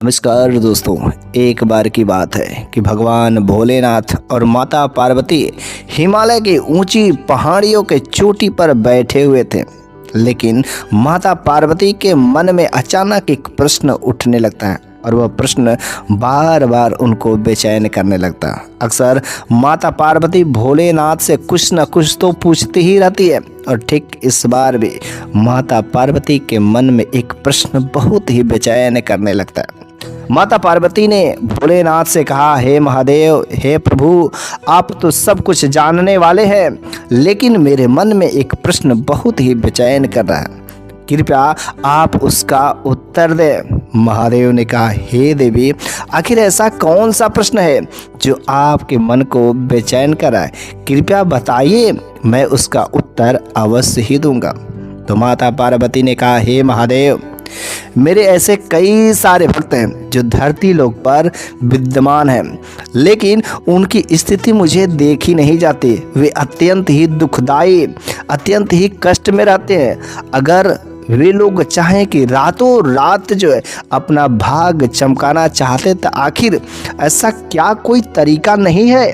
नमस्कार दोस्तों। एक बार की बात है कि भगवान भोलेनाथ और माता पार्वती हिमालय की ऊंची पहाड़ियों के चोटी पर बैठे हुए थे। लेकिन माता पार्वती के मन में अचानक एक प्रश्न उठने लगता है और वह प्रश्न बार बार उनको बेचैन करने लगता है। अक्सर माता पार्वती भोलेनाथ से कुछ न कुछ तो पूछती ही रहती है और ठीक इस बार भी माता पार्वती के मन में एक प्रश्न बहुत ही बेचैन करने लगता है। माता पार्वती ने भोलेनाथ से कहा, हे महादेव, हे प्रभु, आप तो सब कुछ जानने वाले हैं, लेकिन मेरे मन में एक प्रश्न बहुत ही बेचैन कर रहा है। कृपया आप उसका उत्तर दें। महादेव ने कहा, हे देवी, आखिर ऐसा कौन सा प्रश्न है जो आपके मन को बेचैन कर रहा है? कृपया बताइए, मैं उसका उत्तर अवश्य ही दूंगा। तो माता पार्वती ने कहा, हे महादेव, मेरे ऐसे कई सारे भक्त हैं जो धरती लोक पर विद्यमान हैं, लेकिन उनकी स्थिति मुझे देखी नहीं जाती। वे अत्यंत ही दुखदाई, अत्यंत ही कष्ट में रहते हैं। अगर वे लोग चाहें कि रातों रात जो है अपना भाग चमकाना चाहते, तो आखिर ऐसा क्या कोई तरीका नहीं है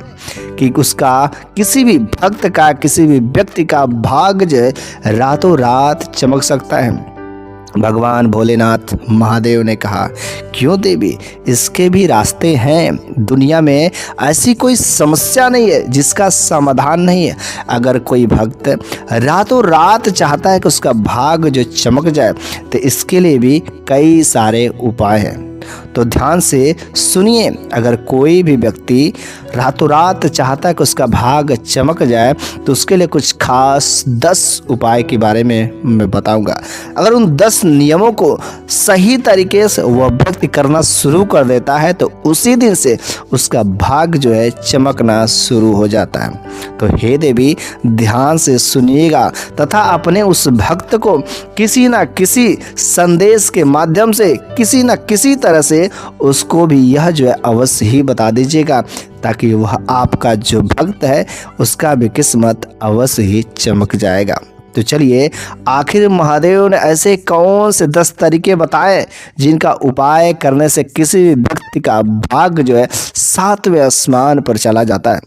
कि उसका, किसी भी भक्त का, किसी भी व्यक्ति का भाग जो है रातों रात चमक सकता है? भगवान भोलेनाथ महादेव ने कहा, क्यों देवी, इसके भी रास्ते हैं। दुनिया में ऐसी कोई समस्या नहीं है जिसका समाधान नहीं है। अगर कोई भक्त रातों रात चाहता है कि उसका भाग जो चमक जाए, तो इसके लिए भी कई सारे उपाय हैं। तो ध्यान से सुनिए। अगर कोई भी व्यक्ति रातों रात चाहता है कि उसका भाग चमक जाए, तो उसके लिए कुछ खास 10 उपाय के बारे में मैं बताऊंगा। अगर उन 10 नियमों को सही तरीके से वह व्यक्ति करना शुरू कर देता है, तो उसी दिन से उसका भाग जो है चमकना शुरू हो जाता है। तो हे देवी, ध्यान से सुनिएगा तथा अपने उस भक्त को किसी न किसी संदेश के माध्यम से, किसी न किसी तरह से उसको भी यह जो है अवश्य ही बता दीजिएगा, ताकि वह आपका जो भक्त है उसका भी किस्मत अवश्य ही चमक जाएगा। तो चलिए, आखिर महादेव ने ऐसे कौन से 10 तरीके बताए जिनका उपाय करने से किसी भी व्यक्ति का भाग जो है 7वें आसमान पर चला जाता है।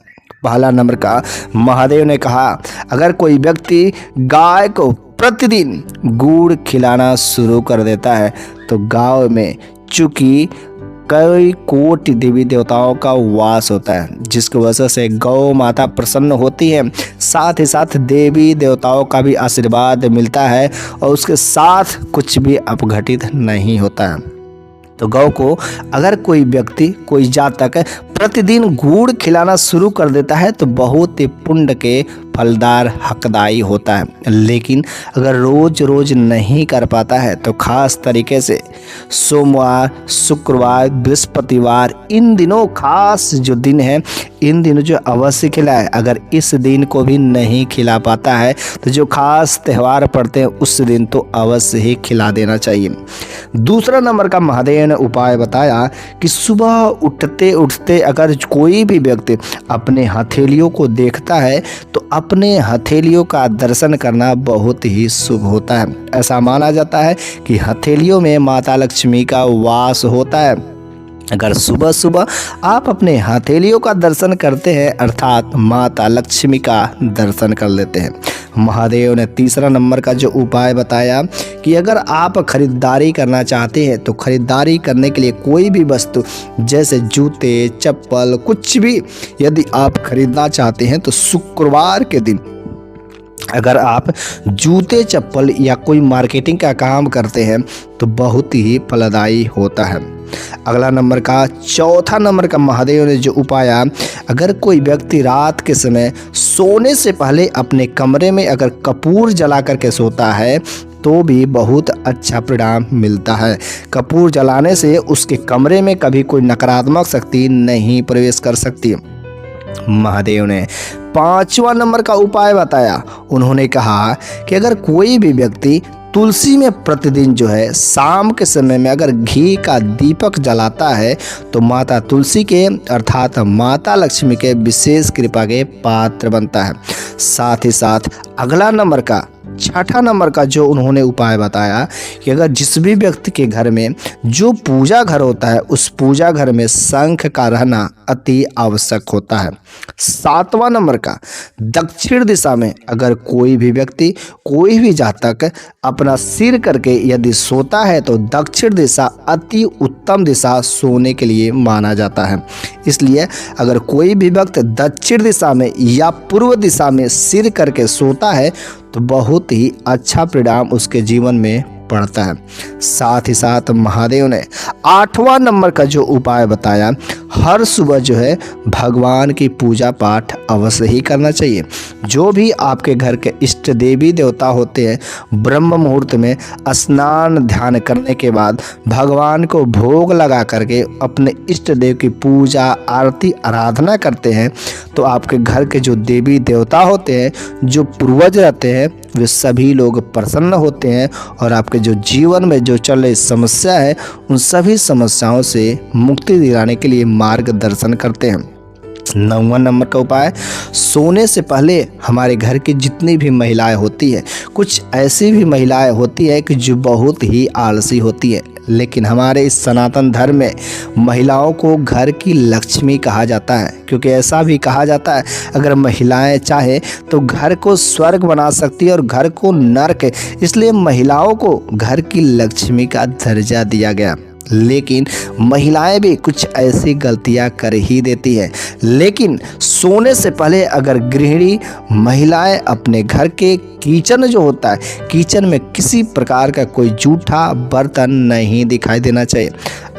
पहला नंबर का महादेव ने कहा, अगर कोई व्यक्ति गाय को प्रतिदिन गुड़ खिलाना शुरू कर देता है, तो गांव में चूंकि कई कोटि देवी देवताओं का वास होता है, जिसकी वजह से गौ माता प्रसन्न होती है, साथ ही साथ देवी देवताओं का भी आशीर्वाद मिलता है और उसके साथ कुछ भी अपघटित नहीं होता है। तो गौ को अगर कोई व्यक्ति, कोई जातक प्रतिदिन गुड़ खिलाना शुरू कर देता है, तो बहुत ही पुण्य के फलदार हकदायी होता है। लेकिन अगर रोज रोज नहीं कर पाता है, तो खास तरीके से सोमवार, शुक्रवार, बृहस्पतिवार, इन दिनों खास जो दिन है, इन दिनों जो अवश्य खिलाए। अगर इस दिन को भी नहीं खिला पाता है, तो जो खास त्यौहार पड़ते हैं उस दिन तो अवश्य ही खिला देना चाहिए। दूसरा नंबर का महादेव ने उपाय बताया कि सुबह उठते उठते अगर कोई भी व्यक्ति अपने हथेलियों को देखता है, तो अपने हथेलियों का दर्शन करना बहुत ही शुभ होता है। ऐसा माना जाता है कि हथेलियों में माता लक्ष्मी का वास होता है। अगर सुबह सुबह आप अपने हथेलियों का दर्शन करते हैं, अर्थात माता लक्ष्मी का दर्शन कर लेते हैं। महादेव ने तीसरा नंबर का जो उपाय बताया कि अगर आप खरीदारी करना चाहते हैं, तो खरीदारी करने के लिए कोई भी वस्तु जैसे जूते, चप्पल, कुछ भी यदि आप खरीदना चाहते हैं, तो शुक्रवार के दिन अगर आप जूते, चप्पल या कोई मार्केटिंग का काम करते हैं, तो बहुत ही फलदायी होता है। अगला नंबर का, चौथा नंबर का महादेव ने जो उपाय, अगर कोई व्यक्ति रात के समय सोने से पहले अपने कमरे में अगर कपूर जला करके सोता है, तो भी बहुत अच्छा परिणाम मिलता है। कपूर जलाने से उसके कमरे में कभी कोई नकारात्मक शक्ति नहीं प्रवेश कर सकती। महादेव ने 5वां नंबर का उपाय बताया। उन्होंने कहा कि अगर कोई भी व्यक्ति तुलसी में प्रतिदिन जो है शाम के समय में अगर घी का दीपक जलाता है, तो माता तुलसी के, अर्थात माता लक्ष्मी के विशेष कृपा के पात्र बनता है। साथ ही साथ अगला नंबर का छठा नंबर का जो उन्होंने उपाय बताया कि अगर जिस भी व्यक्ति के घर में जो पूजा घर होता है उस पूजा घर में शंख का रहना अति आवश्यक होता है। सातवां नंबर का दक्षिण दिशा में अगर कोई भी व्यक्ति कोई भी जातक अपना सिर करके यदि सोता है तो दक्षिण दिशा अति उत्तम दिशा सोने के लिए माना जाता है। इसलिए अगर कोई भी व्यक्ति दक्षिण दिशा में या पूर्व दिशा में सिर करके सोता है तो बहुत ही अच्छा परिणाम उसके जीवन में पड़ता है। साथ ही साथ महादेव ने आठवां नंबर का जो उपाय बताया, हर सुबह जो है भगवान की पूजा पाठ अवश्य ही करना चाहिए। जो भी आपके घर के इष्ट देवी देवता होते हैं ब्रह्म मुहूर्त में स्नान ध्यान करने के बाद भगवान को भोग लगा करके अपने इष्ट देव की पूजा आरती आराधना करते हैं तो आपके घर के जो देवी देवता होते हैं, जो पूर्वज रहते हैं, वे सभी लोग प्रसन्न होते हैं और आपके जो जीवन में जो चल रही समस्या है उन सभी समस्याओं से मुक्ति दिलाने के लिए मार्गदर्शन करते हैं। 9वां नंबर का उपाय, सोने से पहले हमारे घर की जितनी भी महिलाएं होती हैं, कुछ ऐसी भी महिलाएं होती हैं कि जो बहुत ही आलसी होती हैं, लेकिन हमारे इस सनातन धर्म में महिलाओं को घर की लक्ष्मी कहा जाता है, क्योंकि ऐसा भी कहा जाता है अगर महिलाएं चाहे तो घर को स्वर्ग बना सकती है और घर को नरक, इसलिए महिलाओं को घर की लक्ष्मी का दर्जा दिया गया। लेकिन महिलाएं भी कुछ ऐसी गलतियां कर ही देती हैं। लेकिन सोने से पहले अगर गृहिणी महिलाएं अपने घर के किचन जो होता है, किचन में किसी प्रकार का कोई जूठा बर्तन नहीं दिखाई देना चाहिए।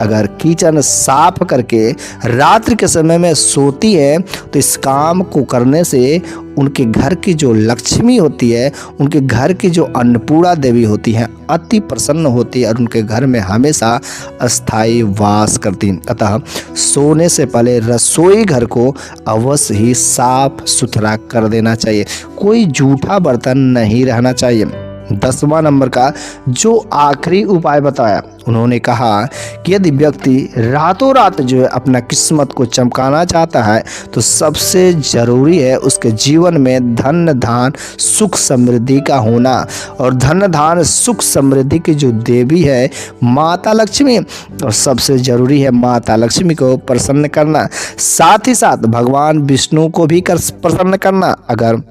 अगर किचन साफ करके रात्रि के समय में सोती है तो इस काम को करने से उनके घर की जो लक्ष्मी होती है, उनके घर की जो अन्नपूर्णा देवी होती है, अति प्रसन्न होती है और उनके घर में हमेशा अस्थायी वास करती हैं। अतः सोने से पहले रसोई घर को अवश्य ही साफ सुथरा कर देना चाहिए, कोई जूठा बर्तन नहीं रहना चाहिए। 10वां नंबर का जो आखिरी उपाय बताया, उन्होंने कहा कि यदि व्यक्ति रातों रात जो है अपना किस्मत को चमकाना चाहता है तो सबसे ज़रूरी है उसके जीवन में धन धान सुख समृद्धि का होना। और धन धान सुख समृद्धि की जो देवी है माता लक्ष्मी, और सबसे ज़रूरी है माता लक्ष्मी को प्रसन्न करना, साथ ही साथ भगवान विष्णु को भी प्रसन्न करना। अगर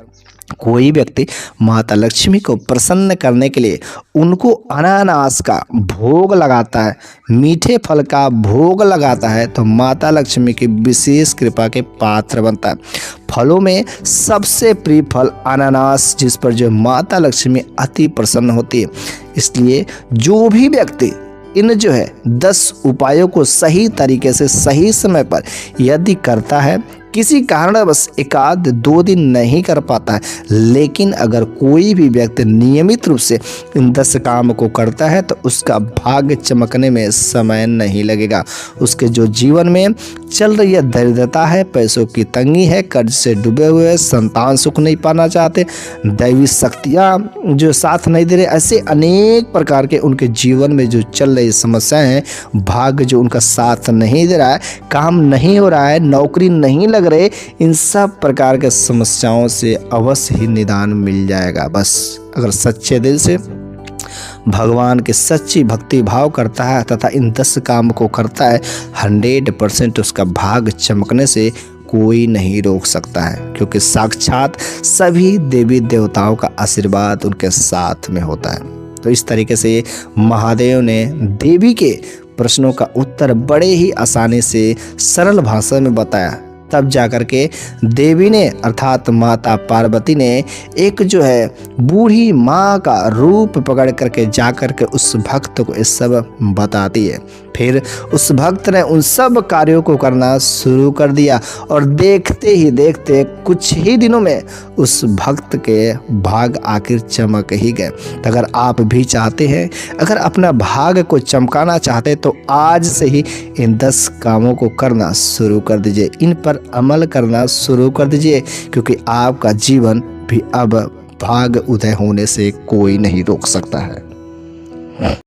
कोई व्यक्ति माता लक्ष्मी को प्रसन्न करने के लिए उनको अनानास का भोग लगाता है, मीठे फल का भोग लगाता है तो माता लक्ष्मी की विशेष कृपा के पात्र बनता है। फलों में सबसे प्रिय फल अनानास, जिस पर जो माता लक्ष्मी अति प्रसन्न होती है। इसलिए जो भी व्यक्ति इन जो है 10 उपायों को सही तरीके से सही समय पर यदि करता है, किसी कारणवश 1-2 दिन नहीं कर पाता है, लेकिन अगर कोई भी व्यक्ति नियमित रूप से इन 10 काम को करता है तो उसका भाग्य चमकने में समय नहीं लगेगा। उसके जो जीवन में चल रही है दरिद्रता है, पैसों की तंगी है, कर्ज से डूबे हुए हैं, संतान सुख नहीं पाना चाहते, दैवी शक्तियाँ जो साथ नहीं दे रहे, ऐसे अनेक प्रकार के उनके जीवन में जो चल रही समस्याएं हैं, भाग्य जो उनका साथ नहीं दे रहा है, काम नहीं हो रहा है, नौकरी नहीं लग रहे, इन सब प्रकार के समस्याओं से अवश्य ही निदान मिल जाएगा। बस अगर सच्चे दिल से भगवान की सच्ची भक्ति भाव करता है तथा इन 10 काम को करता है, 100% उसका भाग्य चमकने से कोई नहीं रोक सकता है, क्योंकि साक्षात सभी देवी देवताओं का आशीर्वाद उनके साथ में होता है। तो इस तरीके से महादेव ने देवी के प्रश्नों का उत्तर बड़े ही आसानी से सरल भाषा में बताया। तब जाकर के देवी ने अर्थात माता पार्वती ने एक जो है बूढ़ी माँ का रूप पकड़ करके जाकर के उस भक्त को ये सब बताती है। फिर उस भक्त ने उन सब कार्यों को करना शुरू कर दिया और देखते ही देखते कुछ ही दिनों में उस भक्त के भाग आखिर चमक ही गए। तो अगर आप भी चाहते हैं, अगर अपना भाग को चमकाना चाहते तो आज से ही इन 10 कामों को करना शुरू कर दीजिए, इन पर अमल करना शुरू कर दीजिए, क्योंकि आपका जीवन भी अब भाग उदय होने से कोई नहीं रोक सकता है।